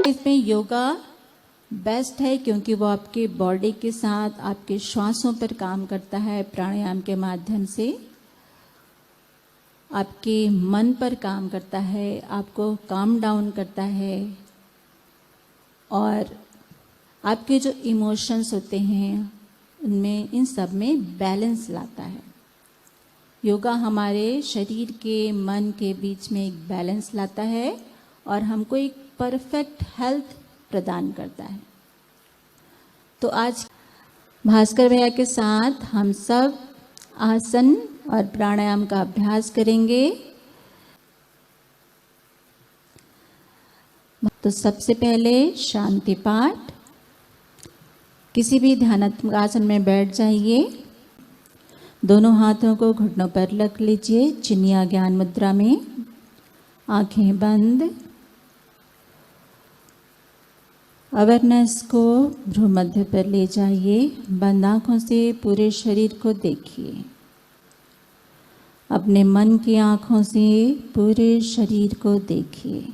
इसमें योगा बेस्ट है क्योंकि वो आपके बॉडी के साथ आपके श्वासों पर काम करता है। प्राणायाम के माध्यम से आपके मन पर काम करता है, आपको काम डाउन करता है और आपके जो इमोशंस होते हैं उनमें, इन सब में बैलेंस लाता है। योगा हमारे शरीर के मन के बीच में एक बैलेंस लाता है और हमको एक परफेक्ट हेल्थ प्रदान करता है। तो आज भास्कर भैया के साथ हम सब आसन और प्राणायाम का अभ्यास करेंगे। तो सबसे पहले शांति पाठ। किसी भी ध्यानात्मक आसन में बैठ जाइए। दोनों हाथों को घुटनों पर रख लीजिए, चिन्या ज्ञान मुद्रा में, आंखें बंद। अवेयरनेस को भ्रू मध्य पर ले जाइए। बंद आंखों से पूरे शरीर को देखिए। अपने मन की आंखों से पूरे शरीर को देखिए।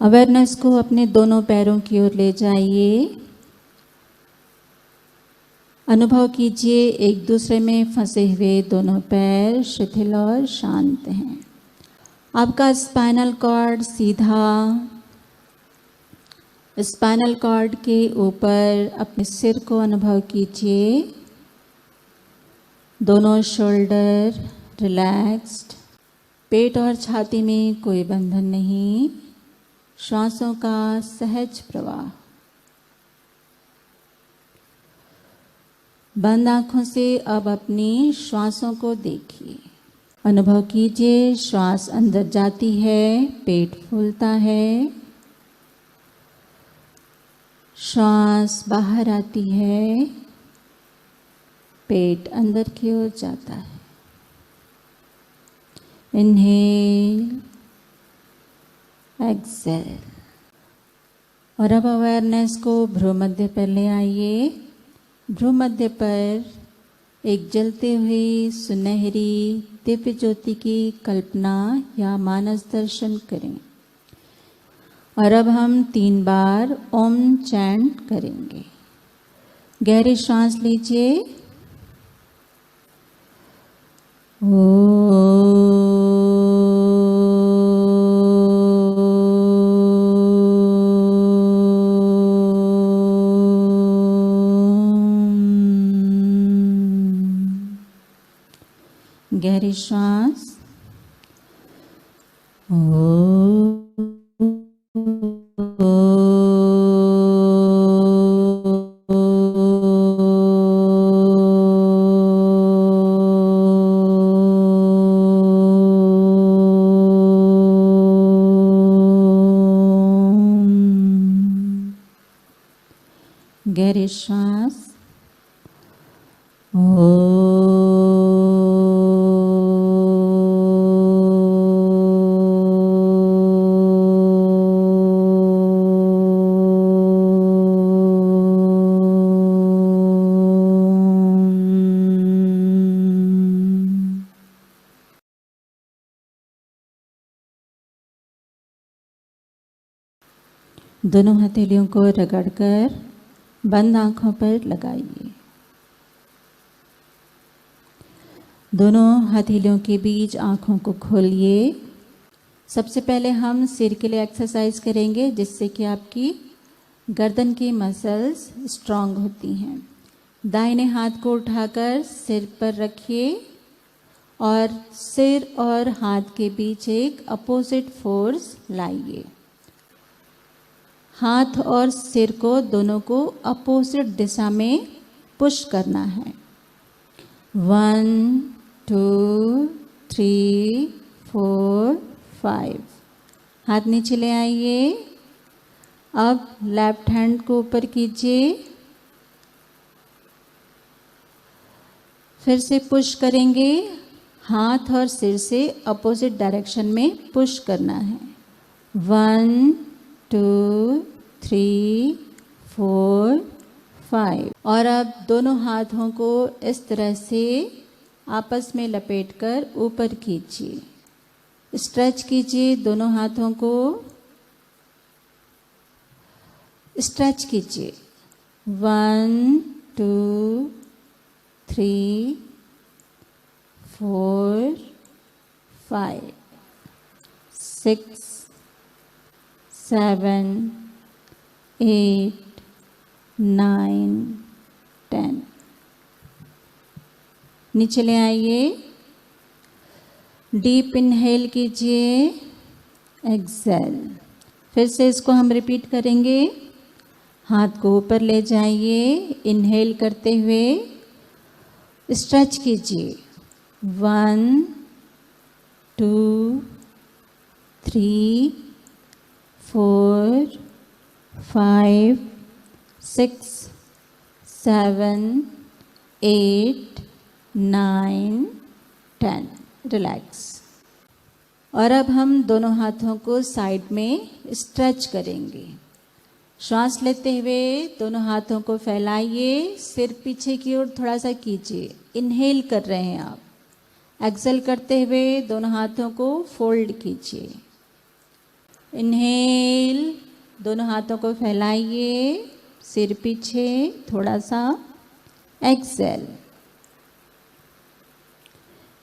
अवेयरनेस को अपने दोनों पैरों की ओर ले जाइए। अनुभव कीजिए एक दूसरे में फंसे हुए दोनों पैर शिथिल और शांत हैं। आपका स्पाइनल कॉर्ड सीधा। स्पाइनल कॉर्ड के ऊपर अपने सिर को अनुभव कीजिए। दोनों शोल्डर रिलैक्स्ड। पेट और छाती में कोई बंधन नहीं। श्वासों का सहज प्रवाह। बंद आंखों से अब अपनी श्वासों को देखिए। अनुभव कीजिए श्वास अंदर जाती है, पेट फूलता है। श्वास बाहर आती है, पेट अंदर की ओर जाता है। Inhale, exhale. और अब अवेयरनेस को भ्रू मध्य पर ले आइए। भ्रू मध्य पर एक जलते हुए सुनहरी दिव्य ज्योति की कल्पना या मानस दर्शन करें। और अब हम 3 बार ओम चैंट करेंगे। गहरी सांस लीजिए। गहरी श्वास। गहरी श्वास। दोनों हथेलियों को रगड़कर बंद आंखों पर लगाइए। दोनों हथेलियों के बीच आंखों को खोलिए। सबसे पहले हम सिर के लिए एक्सरसाइज करेंगे जिससे कि आपकी गर्दन की मसल्स स्ट्रांग होती हैं। दाहिने हाथ को उठाकर सिर पर रखिए और सिर और हाथ के बीच एक अपोजिट फोर्स लाइए। हाथ और सिर को दोनों को अपोजिट दिशा में पुश करना है। 1 2 3 4 5। हाथ नीचे ले आइए। अब लेफ्ट हैंड को ऊपर कीजिए। फिर से पुश करेंगे। हाथ और सिर से अपोजिट डायरेक्शन में पुश करना है। 1 2 3 4 5। और अब दोनों हाथों को इस तरह से आपस में लपेटकर ऊपर खींचिए। स्ट्रेच कीजिए, दोनों हाथों को स्ट्रेच कीजिए। 1 2 3 4 5 6 7 8 9 10। नीचे ले आइए। डीप इनहेल कीजिए, एक्सेल। फिर से इसको हम रिपीट करेंगे। हाथ को ऊपर ले जाइए, इनहेल करते हुए स्ट्रेच कीजिए। 1 2 3 4 5 6 7 8 9 10। रिलैक्स। और अब हम दोनों हाथों को साइड में स्ट्रेच करेंगे। श्वास लेते हुए दोनों हाथों को फैलाइए, सिर पीछे की ओर थोड़ा सा कीजिए। इनहेल कर रहे हैं आप। एक्सेल करते हुए दोनों हाथों को फोल्ड कीजिए। इनहेल, दोनों हाथों को फैलाइए, सिर पीछे थोड़ा सा। Exhale.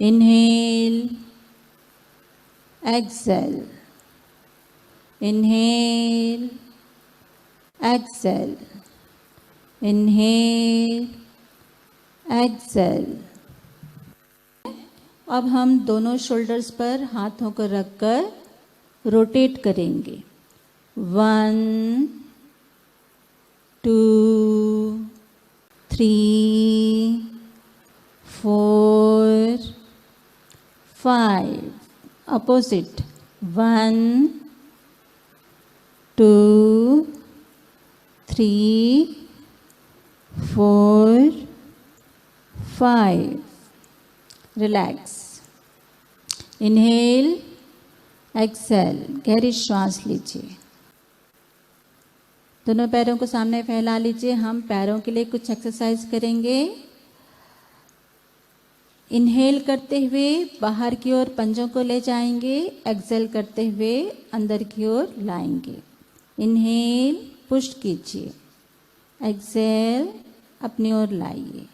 Inhale, exhale, inhale, exhale, inhale, exhale. अब हम दोनों शोल्डर्स पर हाथों को रखकर रोटेट करेंगे। 1 2 3 4 5। अपोजिट। 1 2 3 4 5। रिलैक्स। Inhale, exhale. गहरी श्वास लीजिए। दोनों पैरों को सामने फैला लीजिए। हम पैरों के लिए कुछ एक्सरसाइज करेंगे। इनहेल करते हुए बाहर की ओर पंजों को ले जाएंगे। एक्सेल करते हुए अंदर की ओर लाएंगे। इनहेल, पुश कीजिए। एक्सेल, अपनी ओर लाइए।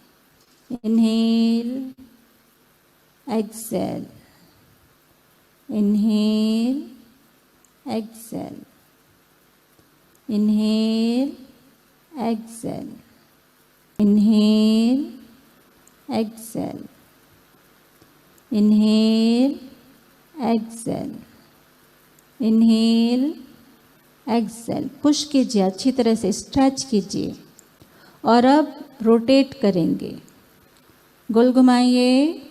Inhale, exhale, inhale, exhale, inhale, exhale, inhale, exhale, inhale, exhale, inhale, exhale. Push कीजिए, अच्छी तरह से स्ट्रेच कीजिए। और अब रोटेट करेंगे। गोल घुमाइए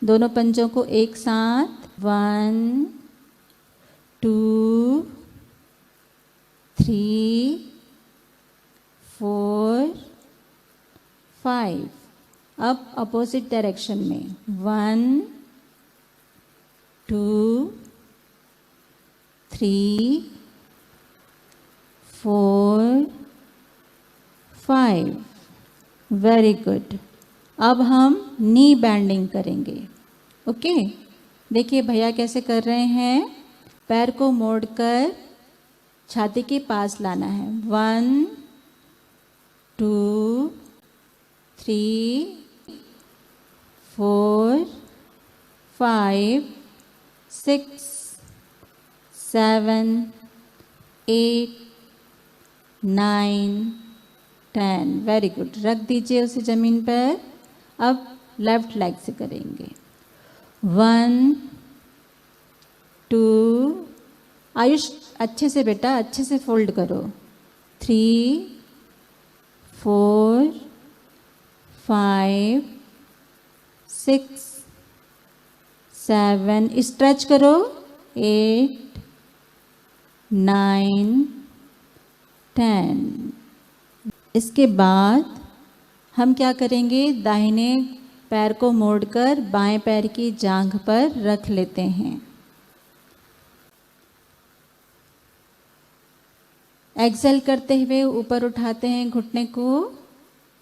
दोनों पंजों को एक साथ। 1 2 3 4 5। अब अपोजिट डायरेक्शन में। 1 2 3 4 5। Very good. अब हम नी बैंडिंग करेंगे। ओके, देखिए भैया कैसे कर रहे हैं। पैर को मोड़कर छाती के पास लाना है। 1 2 3 4 5 6 7 8 9 10। Very good. रख दीजिए उसे ज़मीन पर। अब लेफ्ट लेग से करेंगे। 1 2। आयुष अच्छे से बेटा, अच्छे से फोल्ड करो। 3 4 5 6 7। स्ट्रेच करो। 8 9 10। इसके बाद हम क्या करेंगे, दाहिने पैर को मोड़कर बाएं पैर की जांघ पर रख लेते हैं। एक्सेल करते हुए ऊपर उठाते हैं घुटने को।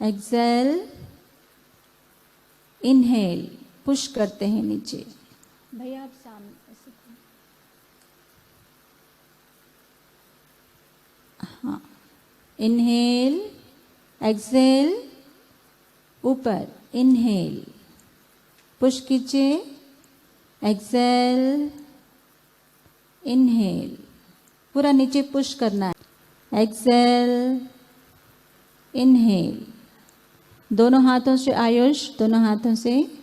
एक्सेल, इनहेल, पुश करते हैं नीचे। भैया आप सामने ऐसे, हाँ, इनहेल, एक्सेल, ऊपर, इनहेल, पुश कीजिए, एक्सेल, इनहेल, पूरा नीचे पुश करना है। एक्सेल, इनहेल, दोनों हाथों से आयुष, दोनों हाथों से।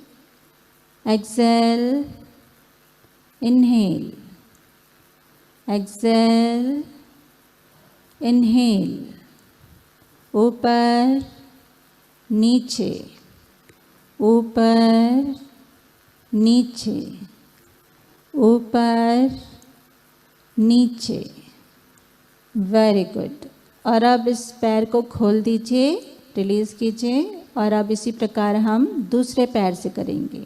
एक्सेल, इनहेल, एक्सेल, इनहेल, ऊपर नीचे, ऊपर नीचे, ऊपर नीचे। Very good. और अब इस पैर को खोल दीजिए, रिलीज कीजिए। और अब इसी प्रकार हम दूसरे पैर से करेंगे।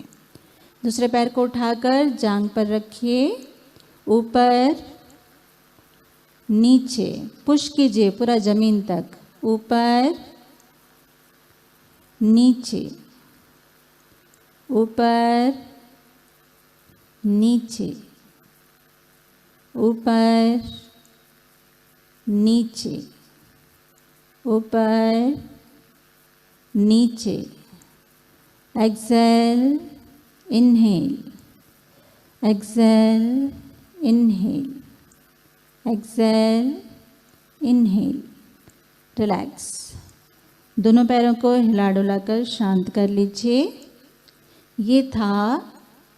दूसरे पैर को उठाकर जांघ पर रखिए, ऊपर नीचे, पुश कीजिए पूरा जमीन तक, ऊपर नीचे, ऊपर नीचे, ऊपर नीचे, ऊपर नीचे। Exhale, inhale, exhale, inhale, exhale, inhale. Relax. दोनों पैरों को हिला डुला कर शांत कर लीजिए। ये था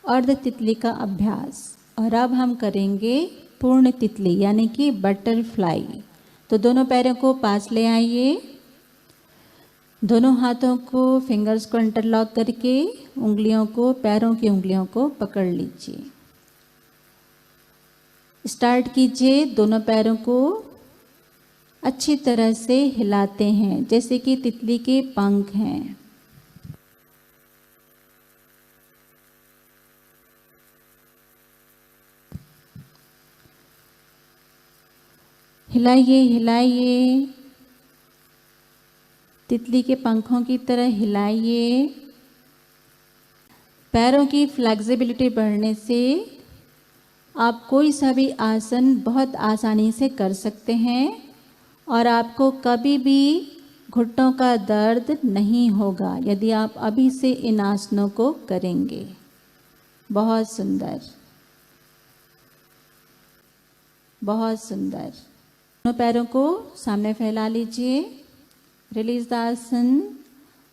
अर्ध तितली का अभ्यास। और अब हम करेंगे पूर्ण तितली यानी कि बटरफ्लाई। तो दोनों पैरों को पास ले आइए। दोनों हाथों को, फिंगर्स को इंटरलॉक करके उंगलियों को, पैरों की उंगलियों को पकड़ लीजिए। स्टार्ट कीजिए। दोनों पैरों को अच्छी तरह से हिलाते हैं जैसे कि तितली के पंख हैं। हिलाइए, हिलाइए, तितली के पंखों की तरह हिलाइए। पैरों की फ्लेक्सिबिलिटी बढ़ने से आप कोई सा भी आसन बहुत आसानी से कर सकते हैं और आपको कभी भी घुटनों का दर्द नहीं होगा यदि आप अभी से इन आसनों को करेंगे। बहुत सुंदर, बहुत सुंदर। दोनों पैरों को सामने फैला लीजिए, रिलीज द आसन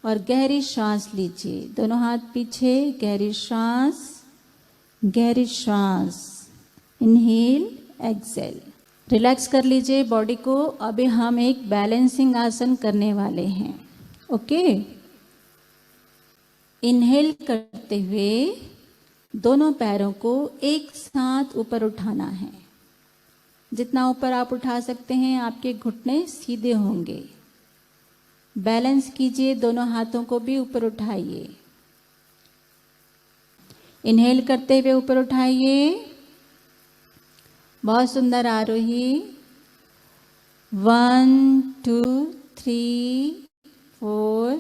और गहरी सांस लीजिए। दोनों हाथ पीछे, गहरी सांस, गहरी सांस। Inhale, Excel. रिलैक्स कर लीजिए बॉडी को। अभी हम एक बैलेंसिंग आसन करने वाले हैं। ओके। इनहेल करते हुए दोनों पैरों को एक साथ ऊपर उठाना है। जितना ऊपर आप उठा सकते हैं आपके घुटने सीधे होंगे। बैलेंस कीजिए, दोनों हाथों को भी ऊपर उठाइए। इनहेल करते हुए ऊपर उठाइए। बहुत सुंदर आरोही। 1 2 3 4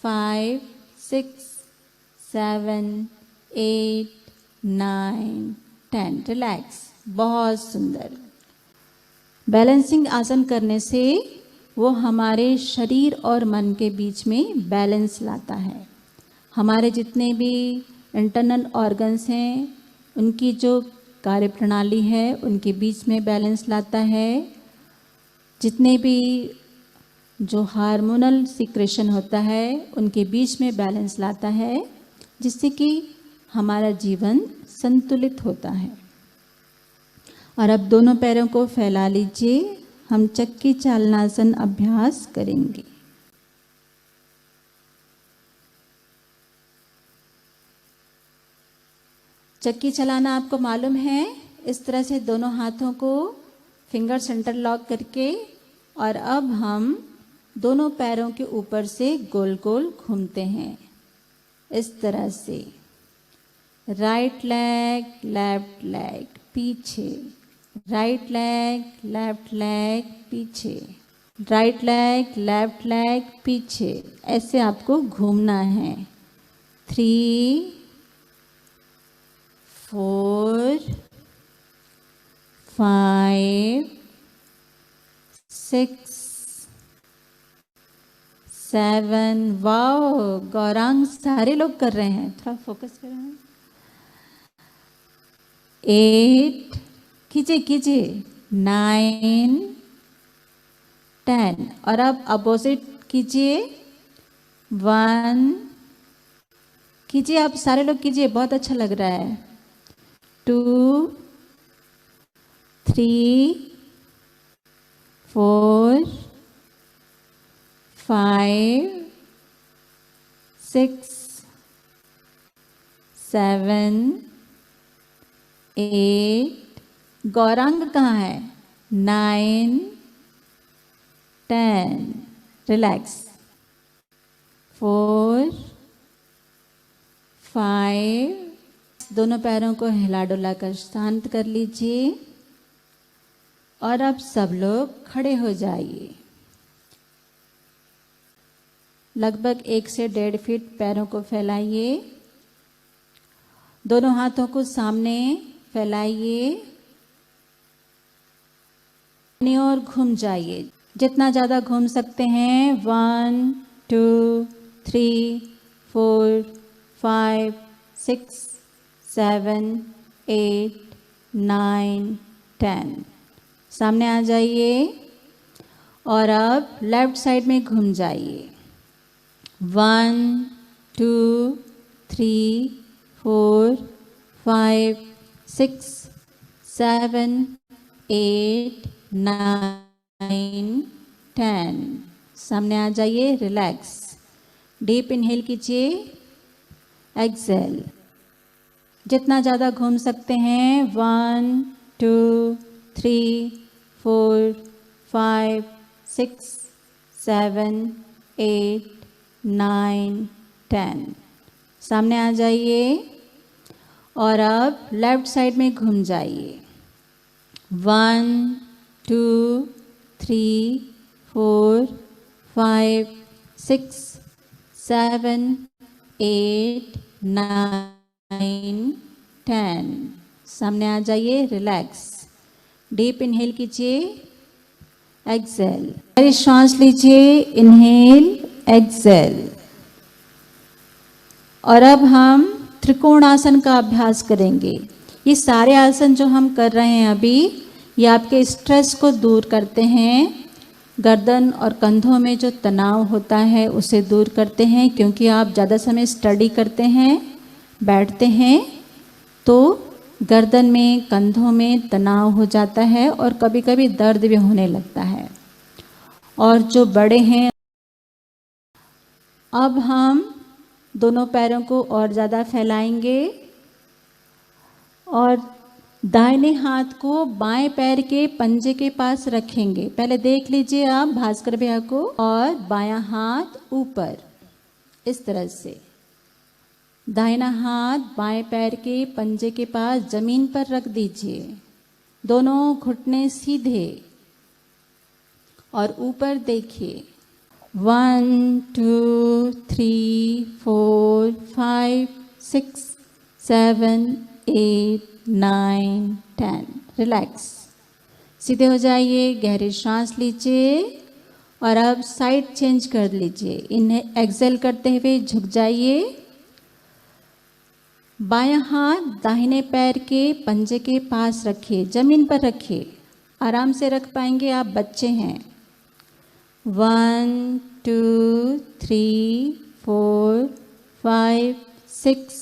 5 6 7 8 9 10। रिलैक्स। बहुत सुंदर। बैलेंसिंग आसन करने से वो हमारे शरीर और मन के बीच में बैलेंस लाता है। हमारे जितने भी इंटरनल ऑर्गन्स हैं उनकी जो कार्यप्रणाली है उनके बीच में बैलेंस लाता है। जितने भी जो हार्मोनल सिक्रेशन होता है उनके बीच में बैलेंस लाता है, जिससे कि हमारा जीवन संतुलित होता है। और अब दोनों पैरों को फैला लीजिए। हम चक्की चालनासन अभ्यास करेंगे। चक्की चलाना आपको मालूम है। इस तरह से दोनों हाथों को फिंगर सेंटर लॉक करके, और अब हम दोनों पैरों के ऊपर से गोल गोल घूमते हैं। इस तरह से राइट लेग लेफ्ट लेग पीछे, राइट लेग लेफ्ट लेग पीछे, राइट लेग लेफ्ट लेग पीछे, ऐसे आपको घूमना है। 3 4 5 6 7। वाओ गौरांग, सारे लोग कर रहे हैं, थोड़ा फोकस करें। 8 कीजिए कीजिए, 9 10। और अब अपोजिट कीजिए, 1 कीजिए, आप सारे लोग कीजिए, बहुत अच्छा लग रहा है। 2 3 4 5 6 7 8। गौरांग कहाँ है? 9 10। रिलैक्स। 4 5। दोनों पैरों को हिला डुला कर शांत कर लीजिए। और अब सब लोग खड़े हो जाइए। लगभग 1 से 1.5 फीट पैरों को फैलाइए। दोनों हाथों को सामने फैलाइए और घूम जाइए, जितना ज़्यादा घूम सकते हैं। 1 2 3 4 5 6 7 8 9 10। सामने आ जाइए और अब लेफ्ट साइड में घूम जाइए। 1 2 3 4 5 6 7 8 9 10। सामने आ जाइए। रिलैक्स। डीप इनहेल कीजिए, एक्सेल। जितना ज़्यादा घूम सकते हैं। 1 2 3 4 5 6 7 8 9 10। सामने आ जाइए और अब लेफ्ट साइड में घूम जाइए। 1 2 3 4 5 6 7 8 9 10। सामने आ जाइए। रिलैक्स। डीप इनहेल कीजिए, एक्सेल। गहरी सांस लीजिए, इनहेल एक्सेल। और अब हम त्रिकोण आसन का अभ्यास करेंगे। ये सारे आसन जो हम कर रहे हैं अभी, ये आपके स्ट्रेस को दूर करते हैं। गर्दन और कंधों में जो तनाव होता है उसे दूर करते हैं, क्योंकि आप ज़्यादा समय स्टडी करते हैं, बैठते हैं, तो गर्दन में कंधों में तनाव हो जाता है और कभी कभी दर्द भी होने लगता है। और जो बड़े हैं, अब हम दोनों पैरों को और ज़्यादा फैलाएंगे और दाहिने हाथ को बाएं पैर के पंजे के पास रखेंगे। पहले देख लीजिए आप भास्कर भैया को। और बायां हाथ ऊपर, इस तरह से। दाहिना हाथ बाएं पैर के पंजे के पास जमीन पर रख दीजिए। दोनों घुटने सीधे और ऊपर देखिए। 1 2 3 4 5 6 7 8 9 10। रिलैक्स। सीधे हो जाइए, गहरी सांस लीजिए और अब साइड चेंज कर लीजिए। इन्हें एक्सेल करते हुए झुक जाइए। बायां हाथ दाहिने पैर के पंजे के पास रखिए, जमीन पर रखिए। आराम से रख पाएंगे, आप बच्चे हैं। 1 2 3 4 5 6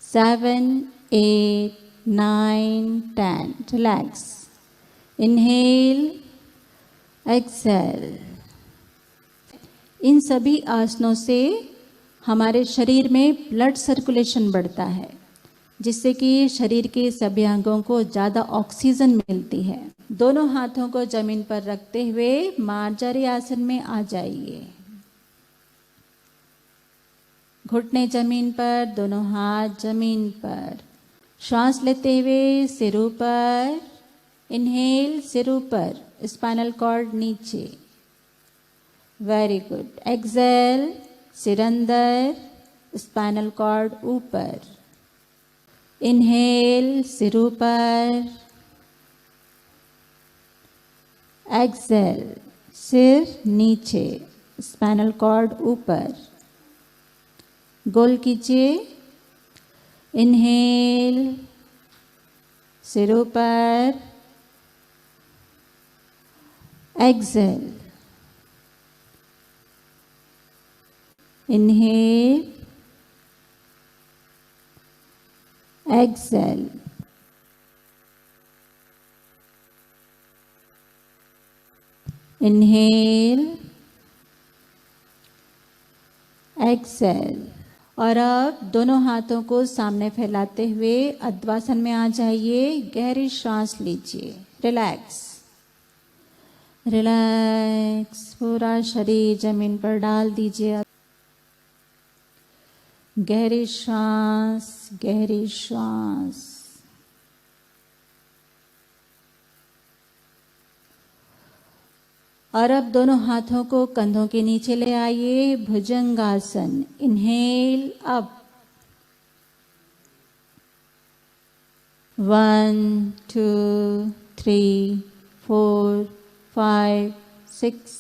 7 8 9 10। रिलैक्स। Inhale Excel. इन सभी आसनों से हमारे शरीर में ब्लड सर्कुलेशन बढ़ता है, जिससे कि शरीर के सभी अंगों को ज़्यादा ऑक्सीजन मिलती है। दोनों हाथों को जमीन पर रखते हुए मार्जरी आसन में आ जाइए। घुटने जमीन पर, दोनों हाथ जमीन पर। श्वास लेते हुए सिर ऊपर, इनहेल सिर ऊपर, स्पाइनल कॉर्ड नीचे। Very good. एक्सेल सिर अंदर, स्पाइनल कॉर्ड ऊपर। इनहेल सिर ऊपर, एक्सेल सिर नीचे, स्पाइनल कॉर्ड ऊपर। गोल कीजिए। इनहेल सिर ऊपर, exhale. Inhale, exhale. Inhale, exhale. और अब दोनों हाथों को सामने फैलाते हुए अद्वासन में आ जाइए। गहरी सांस लीजिए। Relax, relax. पूरा शरीर जमीन पर डाल दीजिए। गहरी श्वास, गहरी श्वास। और अब दोनों हाथों को कंधों के नीचे ले आइए। Bhujangasana. Inhale up, 1 2 3 4 5 6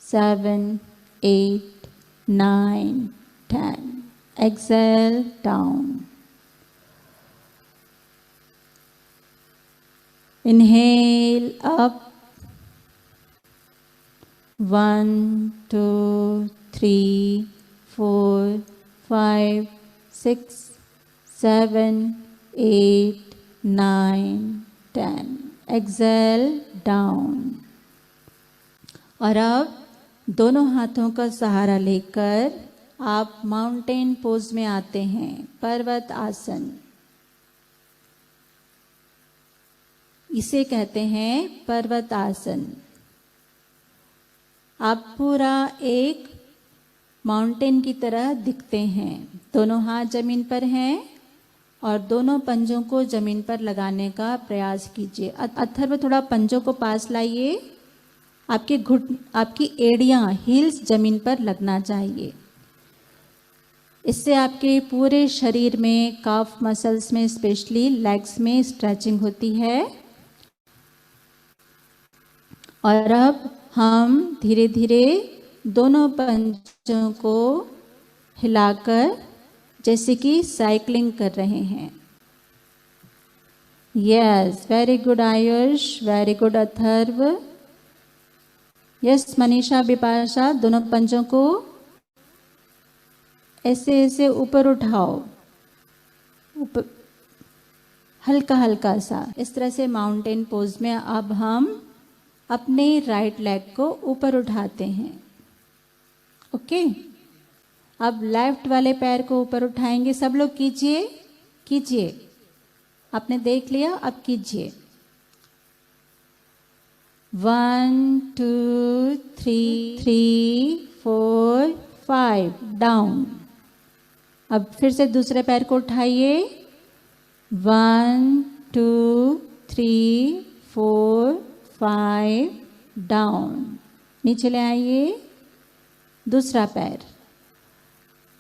7 8 9 10. Exhale down. Inhale up. 1 2 3 4 5 6 7 8 9 10. Exhale down. और अब दोनों हाथों का सहारा लेकर आप माउंटेन पोज में आते हैं। पर्वत आसन, इसे कहते हैं पर्वत आसन। आप पूरा एक माउंटेन की तरह दिखते हैं। दोनों हाथ जमीन पर हैं और दोनों पंजों को जमीन पर लगाने का प्रयास कीजिए। अथर्व थोड़ा पंजों को पास लाइए। आपकी एड़ियां, हील्स जमीन पर लगना चाहिए। इससे आपके पूरे शरीर में, काफ मसल्स में, स्पेशली लेग्स में स्ट्रेचिंग होती है। और अब हम धीरे धीरे दोनों पंजों को हिलाकर जैसे कि साइकिलिंग कर रहे हैं। Yes, very good Ayush, very good Atharva. Yes Manisha, Bipasha, दोनों पंजों को ऐसे ऐसे ऊपर उठाओ, ऊपर हल्का हल्का सा। इस तरह से माउंटेन पोज में अब हम अपने राइट लेग को ऊपर उठाते हैं। ओके, अब लेफ्ट वाले पैर को ऊपर उठाएंगे। सब लोग कीजिए, कीजिए। आपने देख लिया, अब कीजिए। 1 2 3 4 5 डाउन। अब फिर से दूसरे पैर को उठाइए। 1 2 3 4 5 डाउन। नीचे ले आइए। दूसरा पैर।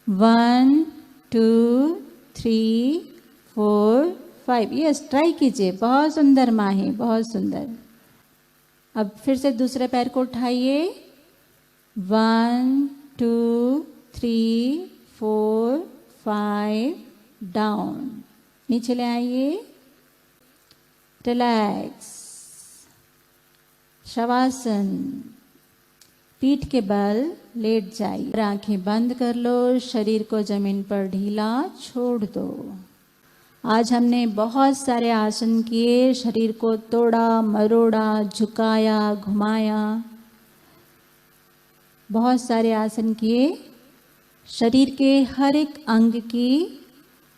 1 2 3 4 5। यस, ट्राई कीजिए। बहुत सुंदर माही, बहुत सुंदर। अब फिर से दूसरे पैर को उठाइए। 1 2 3 4 5 डाउन। नीचे ले आइए। रिलैक्स। शवासन। पीठ के बल लेट जाइए। आंखें बंद कर लो। शरीर को जमीन पर ढीला छोड़ दो। आज हमने बहुत सारे आसन किए। शरीर को तोड़ा मरोड़ा, झुकाया, घुमाया। बहुत सारे आसन किए। शरीर के हर एक अंग की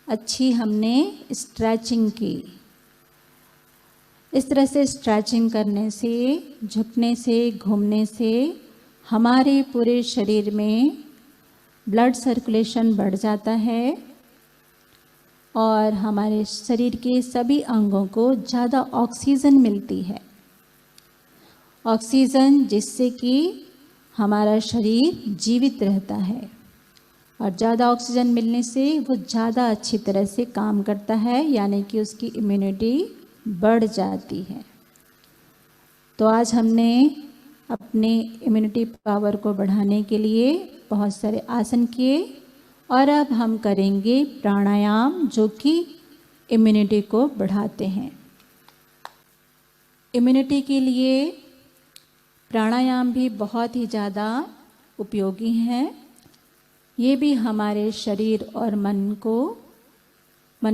अच्छी हमने स्ट्रेचिंग की। इस तरह से स्ट्रेचिंग करने से, झुकने से, घूमने से हमारे पूरे शरीर में ब्लड सर्कुलेशन बढ़ जाता है और हमारे शरीर के सभी अंगों को ज़्यादा ऑक्सीजन मिलती है। ऑक्सीजन जिससे कि हमारा शरीर जीवित रहता है और ज़्यादा ऑक्सीजन मिलने से वो ज़्यादा अच्छी तरह से काम करता है, यानी कि उसकी इम्यूनिटी बढ़ जाती है। तो आज हमने अपने इम्यूनिटी पावर को बढ़ाने के लिए बहुत सारे आसन किए और अब हम करेंगे प्राणायाम जो कि इम्यूनिटी को बढ़ाते हैं। इम्यूनिटी के लिए प्राणायाम भी बहुत ही ज़्यादा उपयोगी हैं। ये भी हमारे शरीर और मन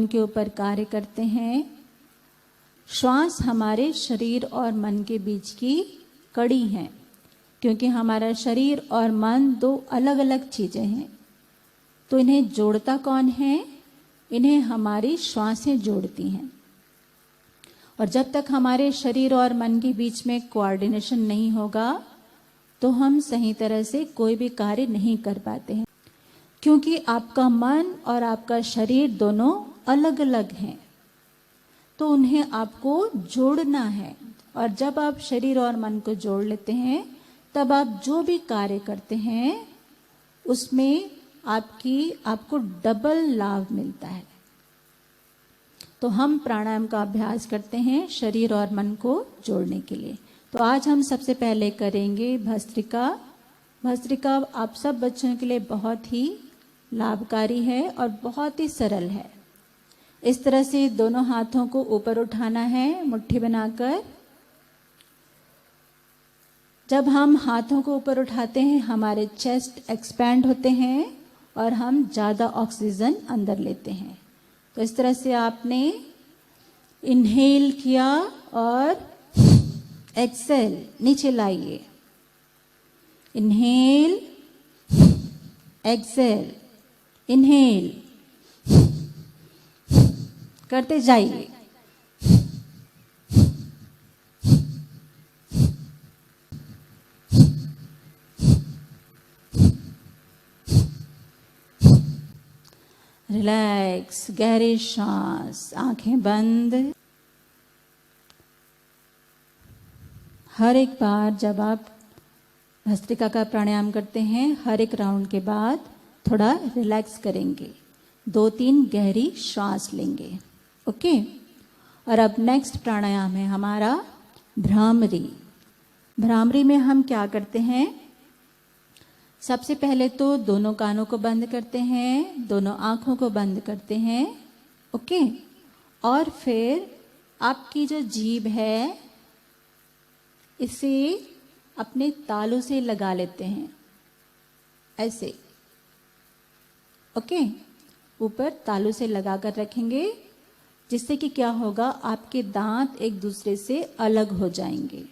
के ऊपर कार्य करते हैं। श्वास हमारे शरीर और मन के बीच की कड़ी है, क्योंकि हमारा शरीर और मन दो अलग अलग चीज़ें हैं। तो इन्हें जोड़ता कौन है? इन्हें हमारी श्वासें जोड़ती हैं। और जब तक हमारे शरीर और मन के बीच में कोऑर्डिनेशन नहीं होगा तो हम सही तरह से कोई भी कार्य नहीं कर पाते हैं, क्योंकि आपका मन और आपका शरीर दोनों अलग अलग हैं। तो उन्हें आपको जोड़ना है और जब आप शरीर और मन को जोड़ लेते हैं तब आप जो भी कार्य करते हैं उसमें आपको डबल लाभ मिलता है। तो हम प्राणायाम का अभ्यास करते हैं शरीर और मन को जोड़ने के लिए। तो आज हम सबसे पहले करेंगे भस्त्रिका। भस्त्रिका आप सब बच्चों के लिए बहुत ही लाभकारी है और बहुत ही सरल है। इस तरह से दोनों हाथों को ऊपर उठाना है मुट्ठी बनाकर। जब हम हाथों को ऊपर उठाते हैं हमारे चेस्ट एक्सपैंड होते हैं और हम ज़्यादा ऑक्सीजन अंदर लेते हैं। तो इस तरह से आपने इनहेल किया और एक्सेल नीचे लाइए। इनहेल, एक्सेल, इनहेल करते जाइए। रिलैक्स, गहरी सांस, आंखें बंद। हर एक बार जब आप भस्त्रिका का प्राणायाम करते हैं हर एक राउंड के बाद थोड़ा रिलैक्स करेंगे, 2-3 गहरी श्वास लेंगे। ओके। और अब नेक्स्ट प्राणायाम है हमारा भ्रामरी। भ्रामरी में हम क्या करते हैं? सबसे पहले तो दोनों कानों को बंद करते हैं, दोनों आंखों को बंद करते हैं। ओके। और फिर आपकी जो जीभ है इसे अपने तालू से लगा लेते हैं ऐसे। ओके। ऊपर तालू से लगा कर रखेंगे, जिससे कि क्या होगा, आपके दांत एक दूसरे से अलग हो जाएंगे।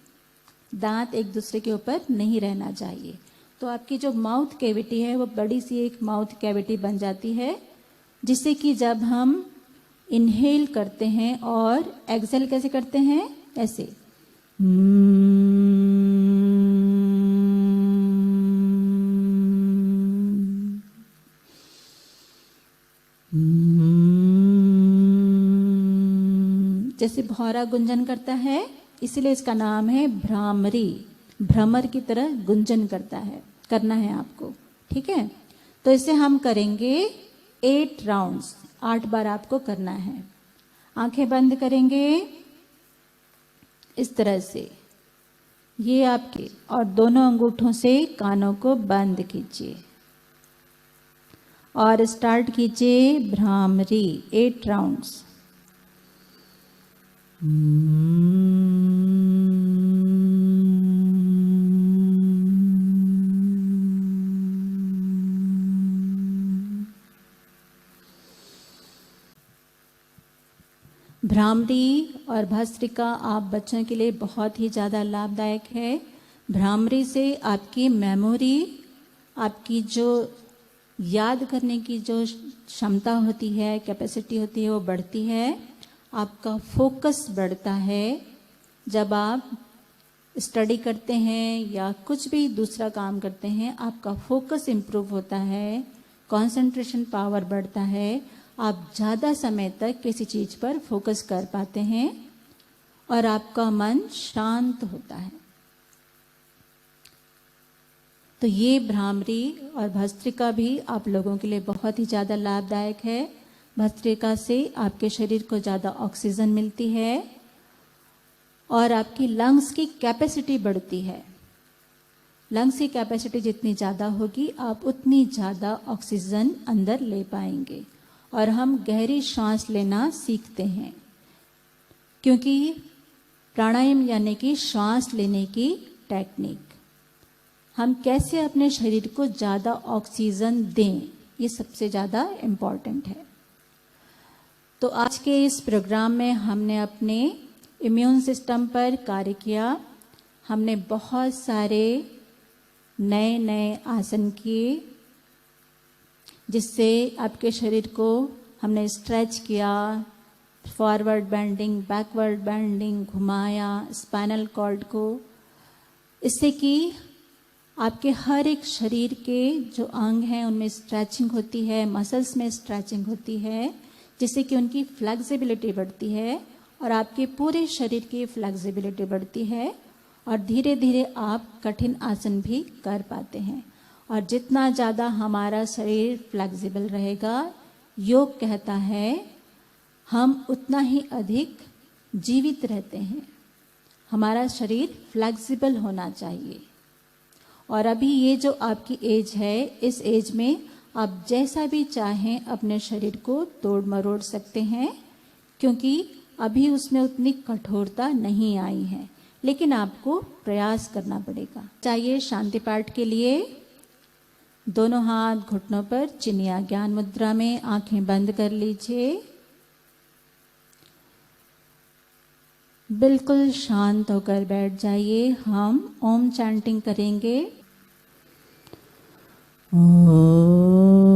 दांत एक दूसरे के ऊपर नहीं रहना चाहिए। तो आपकी जो माउथ कैविटी है वो बड़ी सी एक माउथ कैविटी बन जाती है, जिससे कि जब हम इनहेल करते हैं और एक्सहेल कैसे करते हैं? ऐसे। जैसे भौरा गुंजन करता है, इसलिए इसका नाम है भ्रामरी। भ्रमर की तरह गुंजन करना है आपको। ठीक है। तो इसे हम करेंगे 8 राउंड्स, 8 बार आपको करना है। आंखें बंद करेंगे इस तरह से, ये आपके, और दोनों अंगूठों से कानों को बंद कीजिए और स्टार्ट कीजिए भ्रामरी 8 राउंड्स। भ्रामरी और भस्त्रिका आप बच्चों के लिए बहुत ही ज़्यादा लाभदायक है। भ्रामरी से आपकी मेमोरी, आपकी जो याद करने की जो क्षमता होती है, कैपेसिटी होती है, वो बढ़ती है। आपका फोकस बढ़ता है जब आप स्टडी करते हैं या कुछ भी दूसरा काम करते हैं, आपका फोकस इम्प्रूव होता है, कंसंट्रेशन पावर बढ़ता है, आप ज़्यादा समय तक किसी चीज़ पर फोकस कर पाते हैं और आपका मन शांत होता है। तो ये भ्रामरी और भस्त्रिका भी आप लोगों के लिए बहुत ही ज़्यादा लाभदायक है। भस्त्रिका से आपके शरीर को ज़्यादा ऑक्सीजन मिलती है और आपकी लंग्स की कैपेसिटी बढ़ती है। लंग्स की कैपेसिटी जितनी ज़्यादा होगी, आप उतनी ज़्यादा ऑक्सीजन अंदर ले पाएंगे और हम गहरी सांस लेना सीखते हैं, क्योंकि प्राणायाम यानी कि सांस लेने की टेक्निक, हम कैसे अपने शरीर को ज़्यादा ऑक्सीजन दें, ये सबसे ज़्यादा इम्पॉर्टेंट है। तो आज के इस प्रोग्राम में हमने अपने इम्यून सिस्टम पर कार्य किया। हमने बहुत सारे नए नए आसन किए, जिससे आपके शरीर को हमने स्ट्रेच किया, फॉरवर्ड बेंडिंग, बैकवर्ड बेंडिंग, घुमाया स्पाइनल कॉर्ड को, इससे कि आपके हर एक शरीर के जो अंग हैं उनमें स्ट्रेचिंग होती है, मसल्स में स्ट्रेचिंग होती है, जिससे कि उनकी फ्लेक्सिबिलिटी बढ़ती है और आपके पूरे शरीर की फ्लेक्सिबिलिटी बढ़ती है और धीरे धीरे आप कठिन आसन भी कर पाते हैं। और जितना ज़्यादा हमारा शरीर फ्लेक्सिबल रहेगा, योग कहता है, हम उतना ही अधिक जीवित रहते हैं। हमारा शरीर फ्लेक्सिबल होना चाहिए। और अभी ये जो आपकी एज है, इस एज में आप जैसा भी चाहें अपने शरीर को तोड़ मरोड़ सकते हैं, क्योंकि अभी उसमें उतनी कठोरता नहीं आई है, लेकिन आपको प्रयास करना पड़ेगा। चाहिए शांति पाठ के लिए दोनों हाथ घुटनों पर चिन्या ज्ञान मुद्रा में आंखें बंद कर लीजिए। बिल्कुल शांत होकर बैठ जाइए। हम ओम चैंटिंग करेंगे। ओम